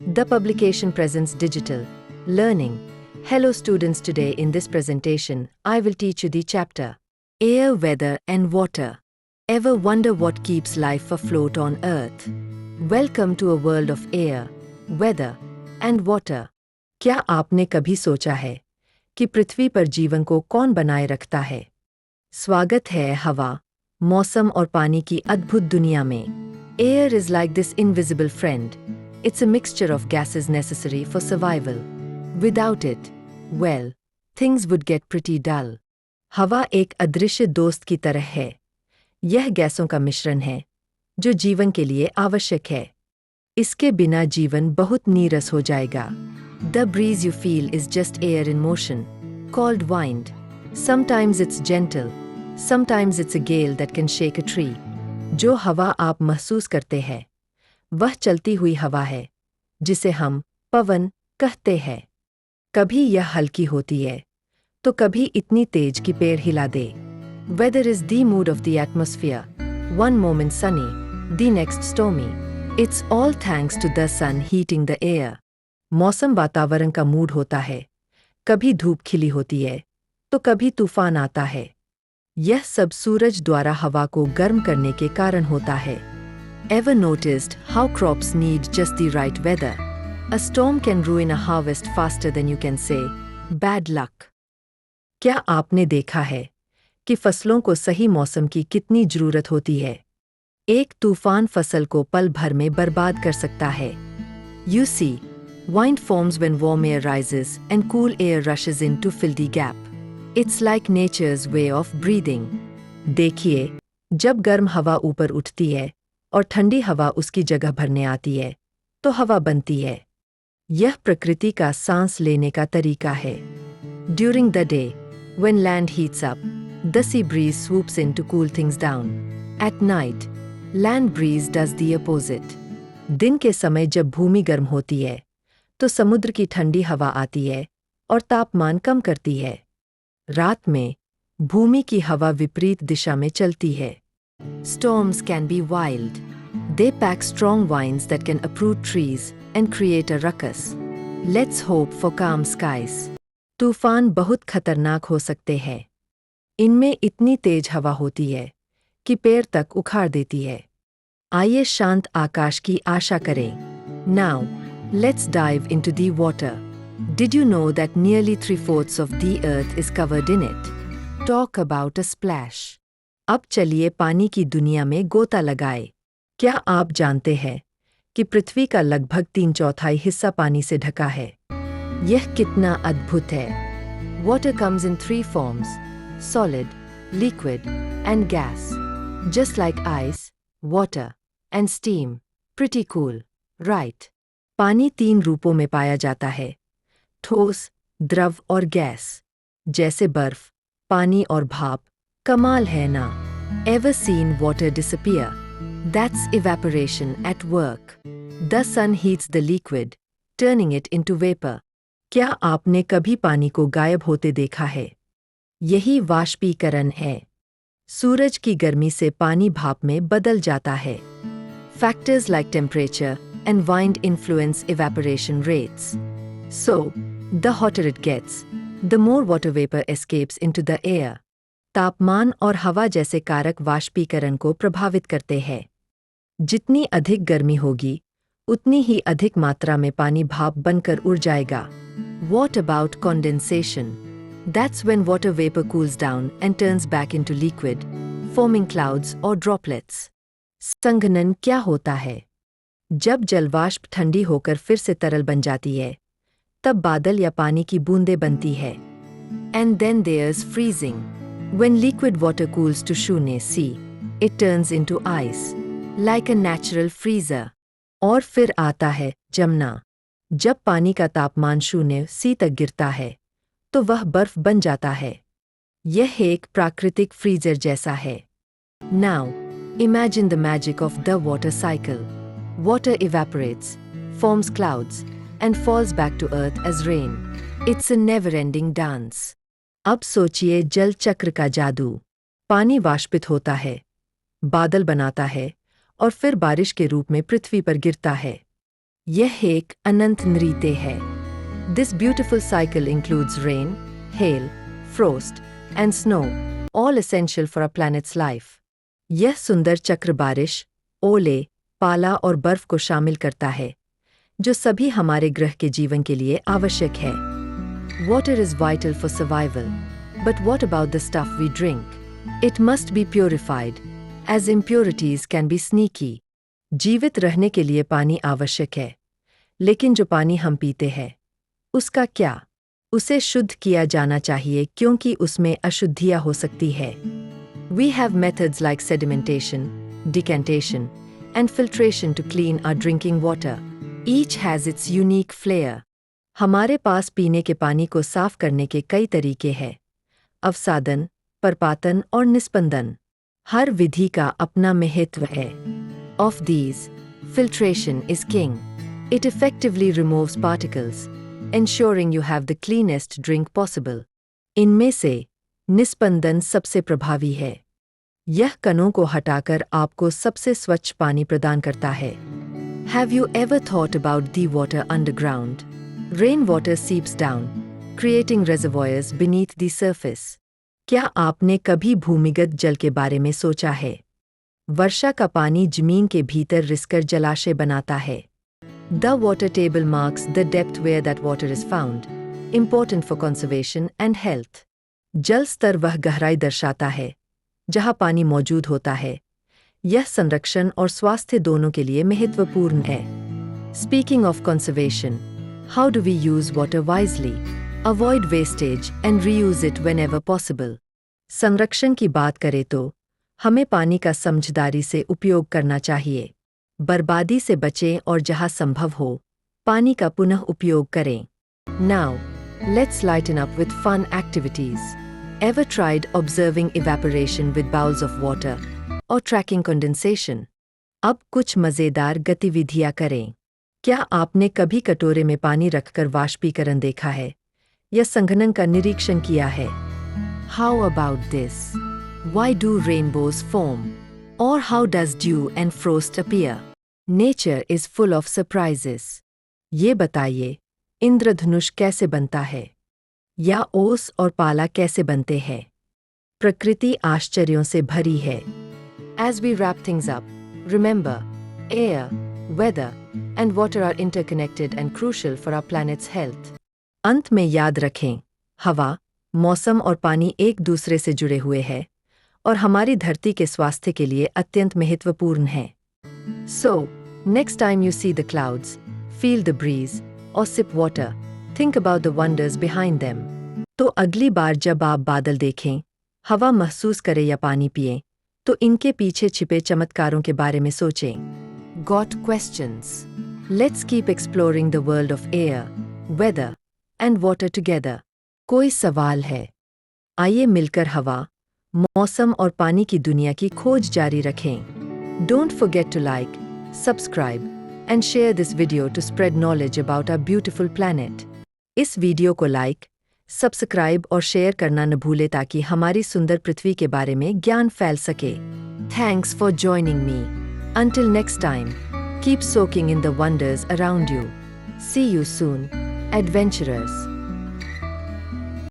The publication presents digital learning. Hello students, today in this presentation, I will teach you the chapter Air, Weather and Water. Ever wonder what keeps life afloat on Earth? Welcome to a world of air, weather and water. क्या आपने कभी सोचा है कि पृथ्वी पर जीवन को कौन बनाए रखता है? स्वागत है हवा, मौसम और पानी की अद्भुत दुनिया में. Air is like this invisible friend. It's a mixture of gases necessary for survival. Without it, well, things would get pretty dull. हवा एक अदृश्य दोस्त की तरह है. यह गैसों का मिश्रण है जो जीवन के लिए आवश्यक है. इसके बिना जीवन बहुत नीरस हो जाएगा. The breeze you feel is just air in motion, called wind. Sometimes it's gentle, sometimes it's a gale that can shake a tree. जो हवा आप महसूस करते हैं, वह चलती हुई हवा है, जिसे हम पवन कहते हैं. कभी यह हल्की होती है, तो कभी इतनी तेज कि पेड़ हिला दे. Weather is the mood of the atmosphere. One moment sunny, the next stormy. It's all thanks to the sun heating the air. मौसम वातावरण का मूड होता है. कभी धूप खिली होती है, तो कभी तूफान आता है. यह सब सूरज द्वारा हवा को गर्म करने के कारण होता है. Ever noticed how crops need just the right weather? A storm can ruin a harvest faster than you can say, bad luck. क्या आपने देखा है कि फसलों को सही मौसम की कितनी जरूरत होती है? एक तूफान फसल को पल भर में बर्बाद कर सकता है. You see, wind forms when warm air rises and cool air rushes in to fill the gap. It's like nature's way of breathing. देखिए, जब गर्म हवा ऊपर उठती है और ठंडी हवा उसकी जगह भरने आती है, तो हवा बनती है. यह प्रकृति का सांस लेने का तरीका है. During the day, when land heats up, the sea breeze swoops in to cool things down. At night, land breeze does the opposite. दिन के समय जब भूमि गर्म होती है, तो समुद्र की ठंडी हवा आती है और तापमान कम करती है. रात में भूमि की हवा विपरीत दिशा में चलती है. Storms can be wild. They pack strong winds that can uproot trees and create a ruckus. Let's hope for calm skies. तूफान बहुत खतरनाक हो सकते हैं. इनमें इतनी तेज हवा होती है कि पेड़ तक उखाड़ देती है. आइए शांत आकाश की आशा करें. Now, let's dive into the water. Did you know that nearly 3/4 of the earth is covered in it? Talk about a splash. अब चलिए पानी की दुनिया में गोता लगाए. क्या आप जानते हैं कि पृथ्वी का लगभग 3/4 हिस्सा पानी से ढका है? यह कितना अद्भुत है. Water comes in 3 forms: solid, liquid, and gas. Just like ice, water, and steam. Pretty cool, right? पानी 3 रूपों में पाया जाता है: ठोस, द्रव और गैस. जैसे बर्फ, पानी और भाप. कमाल है ना? Ever seen water disappear? That's evaporation at work. The sun heats the liquid, turning it into vapor. क्या आपने कभी पानी को गायब होते देखा है? यही वाष्पीकरण है. सूरज की गर्मी से पानी भाप में बदल जाता है. Factors like temperature and wind influence evaporation rates. So, the hotter it gets, the more water vapor escapes into the air. तापमान और हवा जैसे कारक वाष्पीकरण को प्रभावित करते हैं. जितनी अधिक गर्मी होगी, उतनी ही अधिक मात्रा में पानी भाप बनकर उड़ जाएगा. What about condensation? That's when water vapor cools down and turns back into liquid, forming clouds or droplets. संघनन क्या होता है? जब जलवाष्प ठंडी होकर फिर से तरल बन जाती है, तब बादल या पानी की बूंदें बनती है. And then there's freezing. When liquid water cools to शून्य C, it turns into ice, like a natural freezer. और फिर आता है जमना. जब पानी का तापमान शून्य C तक गिरता है, तो वह बर्फ बन जाता है. यह एक प्राकृतिक फ्रीजर जैसा है. Now, imagine the magic of the water cycle. Water evaporates, forms clouds, and falls back to earth as rain. It's a never-ending dance. अब सोचिए जल चक्र का जादू. पानी वाष्पित होता है, बादल बनाता है और फिर बारिश के रूप में पृथ्वी पर गिरता है. यह एक अनंत नृत्य है। This beautiful cycle includes rain, hail, frost, and snow, all essential for our planet's life. यह सुंदर चक्र बारिश, ओले, पाला और बर्फ को शामिल करता है, जो सभी हमारे ग्रह के जीवन के लिए आवश्यक है। Water is vital for survival, but what about the stuff we drink? It must be purified, as impurities can be sneaky. जीवित रहने के लिए पानी आवश्यक है, लेकिन जो पानी हम पीते हैं, उसका क्या? उसे शुद्ध किया जाना चाहिए क्योंकि उसमें अशुद्धियां हो सकती है। We have methods like sedimentation, decantation, and filtration to clean our drinking water. Each has its unique flair. हमारे पास पीने के पानी को साफ करने के कई तरीके हैं। अवसादन, परपातन और निस्पंदन। हर विधि का अपना महत्व है। Of these, filtration is king. It effectively removes particles, ensuring you have the cleanest drink possible. इनमें से निस्पंदन सबसे प्रभावी है। यह कणों को हटाकर आपको सबसे स्वच्छ पानी प्रदान करता है। Have you ever thought about the water underground? Rainwater seeps down, creating reservoirs beneath the surface. क्या आपने कभी भूमिगत जल के बारे में सोचा है? वर्षा का पानी जमीन के भीतर रिसकर जलाशय बनाता है। The water table marks the depth where that water is found, important for conservation and health. जल स्तर वह गहराई दर्शाता है, जहाँ पानी मौजूद होता है। यह संरक्षण और स्वास्थ्य दोनों के लिए महत्वपूर्ण है। Speaking of conservation, how do we use water wisely? Avoid wastage and reuse it whenever possible. संरक्षण की बात करें तो हमें पानी का समझदारी से उपयोग करना चाहिए। बर्बादी से बचें और जहाँ संभव हो, पानी का पुनः उपयोग करें। Now, let's lighten up with fun activities. Ever tried observing evaporation with bowls of water or tracking condensation? अब कुछ मज़ेदार गतिविधियाँ करें। क्या आपने कभी कटोरे में पानी रखकर वाष्पीकरण देखा है या संघनन का निरीक्षण किया है? How about this? Why do rainbows form? Or how does dew and frost appear? Nature is full of surprises. ये बताइए, इंद्रधनुष कैसे बनता है? या ओस और पाला कैसे बनते हैं? प्रकृति आश्चर्यों से भरी है। As we wrap things up, remember, air, weather, and water are interconnected and crucial for our planet's health. अंत में याद रखें, हवा, मौसम और पानी एक दूसरे से जुड़े हुए हैं और हमारी धरती के स्वास्थ्य के लिए अत्यंत महत्वपूर्ण हैं। So, next time you see the clouds, feel the breeze, or sip water, think about the wonders behind them. तो अगली बार जब आप बादल देखें, हवा महसूस करें या पानी पिएं, तो इनके पीछे छिपे चमत्कारों के बारे में सोचें। Got questions? Let's keep exploring the world of air, weather, and water together. कोई सवाल है? आइए मिलकर हवा, मौसम और पानी की दुनिया की खोज जारी रखें। Don't forget to like, subscribe, and share this video to spread knowledge about our beautiful planet. इस वीडियो को लाइक, सब्सक्राइब और शेयर करना न भूलें ताकि हमारी सुंदर पृथ्वी के बारे में ज्ञान फैल सके। Thanks for joining me. Until next time, keep soaking in the wonders around you. See you soon, adventurers.